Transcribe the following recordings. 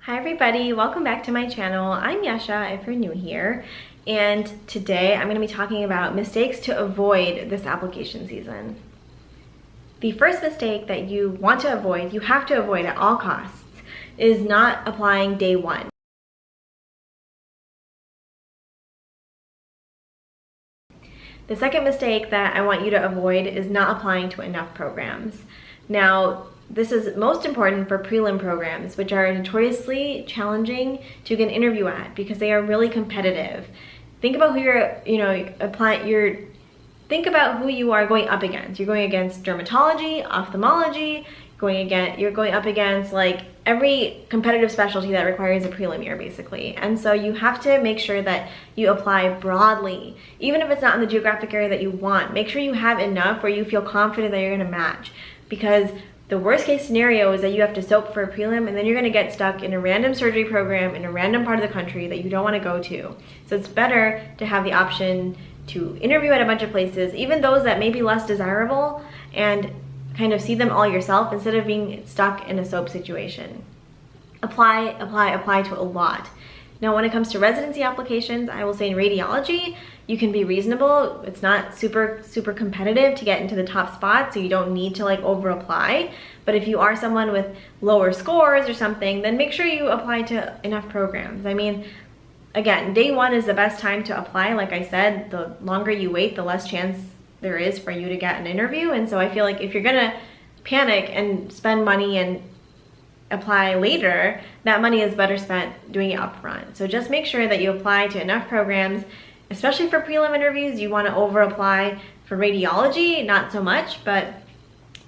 Hi everybody, welcome back to my channel. I'm Yesha if you're new here, and today I'm going to be talking about mistakes to avoid this application season. The first mistake that you want to avoid, you have to avoid at all costs, is not applying day one. The second mistake that I want you to avoid is not applying to enough programs. Now, this is most important for prelim programs, which are notoriously challenging to get an interview at because they are really competitive. Think about who think about who you are going up against. You're going against dermatology, ophthalmology, you're going up against like every competitive specialty that requires a prelim year basically. And so you have to make sure that you apply broadly. Even if it's not in the geographic area that you want, make sure you have enough where you feel confident that you're gonna match, because the worst case scenario is that you have to soap for a prelim and then you're gonna get stuck in a random surgery program in a random part of the country that you don't wanna go to. So it's better to have the option to interview at a bunch of places, even those that may be less desirable, and kind of see them all yourself instead of being stuck in a soap situation. Apply to a lot. Now when it comes to residency applications, I will say in radiology, you can be reasonable. It's not super competitive to get into the top spot, so you don't need to like over apply. But if you are someone with lower scores or something, then make sure you apply to enough programs. I mean, again, day one is the best time to apply. Like I said, the longer you wait, the less chance there is for you to get an interview. And so I feel like if you're gonna panic and spend money and apply later, that money is better spent doing it up front. So just make sure that you apply to enough programs, especially for prelim interviews. You want to over apply. For radiology, not so much, but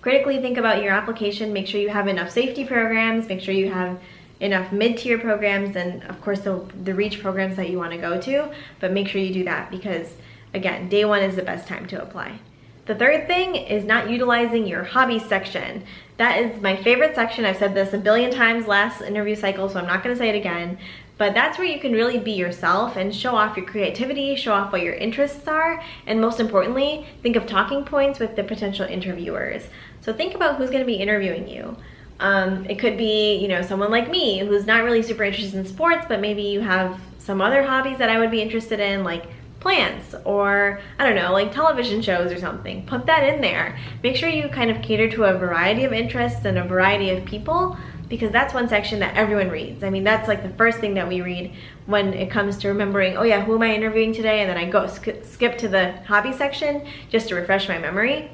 critically think about your application. Make sure you have enough safety programs, make sure you have enough mid-tier programs, and of course the reach programs that you want to go to, but make sure you do that because again, day one is the best time to apply. The third thing is not utilizing your hobbies section. That is my favorite section. I've said this a billion times last interview cycle, so I'm not gonna say it again, but that's where you can really be yourself and show off your creativity, show off what your interests are, and most importantly, think of talking points with the potential interviewers. So think about who's gonna be interviewing you. It could be, someone like me who's not really super interested in sports, but maybe you have some other hobbies that I would be interested in, like plants, or I don't know, like television shows or something. Put that in there. Make sure you kind of cater to a variety of interests and a variety of people, because that's one section that everyone reads. I mean, that's like the first thing that we read when it comes to remembering, oh yeah, who am I interviewing today? And then I go skip to the hobby section just to refresh my memory.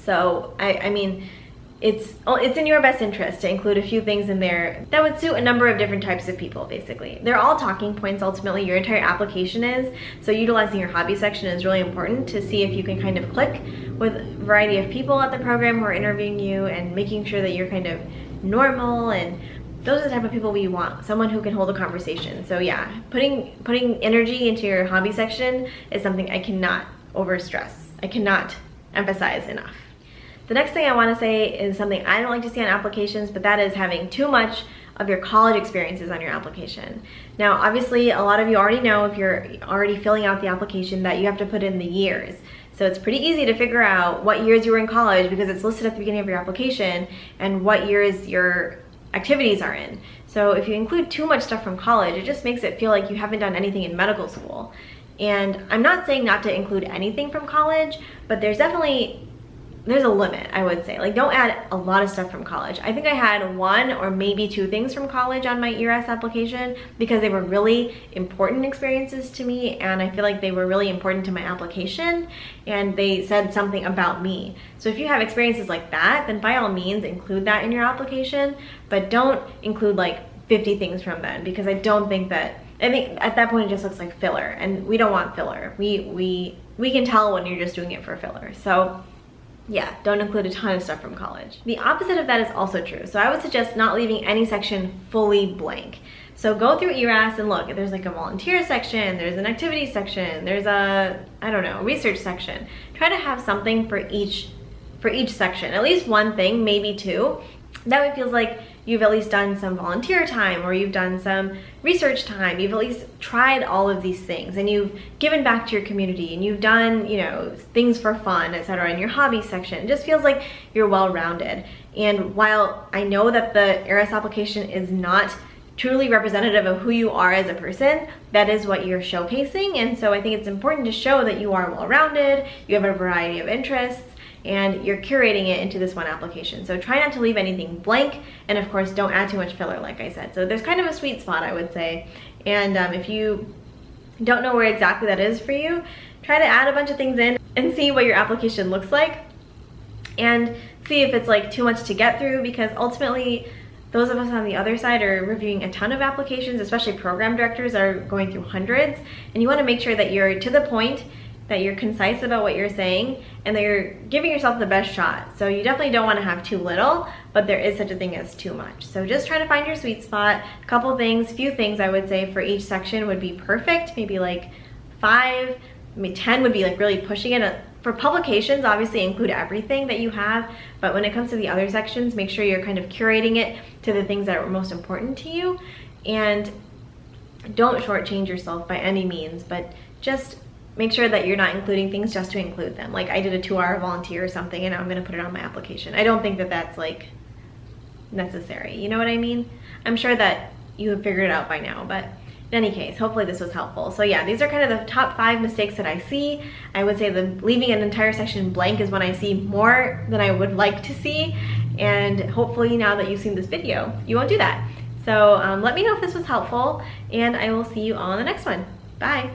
So I mean, it's in your best interest to include a few things in there that would suit a number of different types of people, basically. They're all talking points, ultimately, your entire application is. So utilizing your hobby section is really important to see if you can kind of click with a variety of people at the program who are interviewing you, and making sure that you're kind of normal, and those are the type of people we want, someone who can hold a conversation. So yeah, putting energy into your hobby section is something I cannot overstress. I cannot emphasize enough. The next thing I want to say is something I don't like to see on applications, but that is having too much of your college experiences on your application. Now, obviously, a lot of you already know, if you're already filling out the application, that you have to put in the years. So it's pretty easy to figure out what years you were in college because it's listed at the beginning of your application, and what years your activities are in. So if you include too much stuff from college, it just makes it feel like you haven't done anything in medical school. And I'm not saying not to include anything from college, but there's a limit, I would say. Like, don't add a lot of stuff from college. I think I had one or maybe two things from college on my ERAS application because they were really important experiences to me, and I feel like they were really important to my application, and they said something about me. So if you have experiences like that, then by all means include that in your application, but don't include like 50 things from them, because I think at that point it just looks like filler, and we don't want filler. We can tell when you're just doing it for filler. So yeah, don't include a ton of stuff from college. The opposite of that is also true. So I would suggest not leaving any section fully blank. So go through ERAS and look, there's like a volunteer section, there's an activity section, there's a, I don't know, research section. Try to have something for each section, at least one thing, maybe two. That way it feels like you've at least done some volunteer time, or you've done some research time. You've at least tried all of these things, and you've given back to your community, and you've done, things for fun, etc. in your hobby section. It just feels like you're well-rounded. And while I know that the ERAS application is not truly representative of who you are as a person, that is what you're showcasing. And so I think it's important to show that you are well-rounded, you have a variety of interests, and you're curating it into this one application. So try not to leave anything blank, and of course don't add too much filler, like I said. So there's kind of a sweet spot, I would say. And if you don't know where exactly that is for you, try to add a bunch of things in and see what your application looks like, and see if it's like too much to get through, because ultimately those of us on the other side are reviewing a ton of applications, especially program directors are going through hundreds, and you want to make sure that you're to the point, that you're concise about what you're saying, and that you're giving yourself the best shot. So you definitely don't want to have too little, but there is such a thing as too much. So just try to find your sweet spot. A couple things, few things I would say for each section would be perfect. Maybe like 5, maybe 10 would be like really pushing it. For publications, obviously include everything that you have, but when it comes to the other sections, make sure you're kind of curating it to the things that are most important to you, and don't shortchange yourself by any means, but just make sure that you're not including things just to include them. Like I did a 2-hour volunteer or something and I'm gonna put it on my application. I don't think that that's like necessary, you know what I mean? I'm sure that you have figured it out by now, but in any case, hopefully this was helpful. So yeah, these are kind of the top 5 mistakes that I see. I would say the leaving an entire section blank is one I see more than I would like to see. And hopefully now that you've seen this video, you won't do that. So let me know if this was helpful, and I will see you all in the next one. Bye.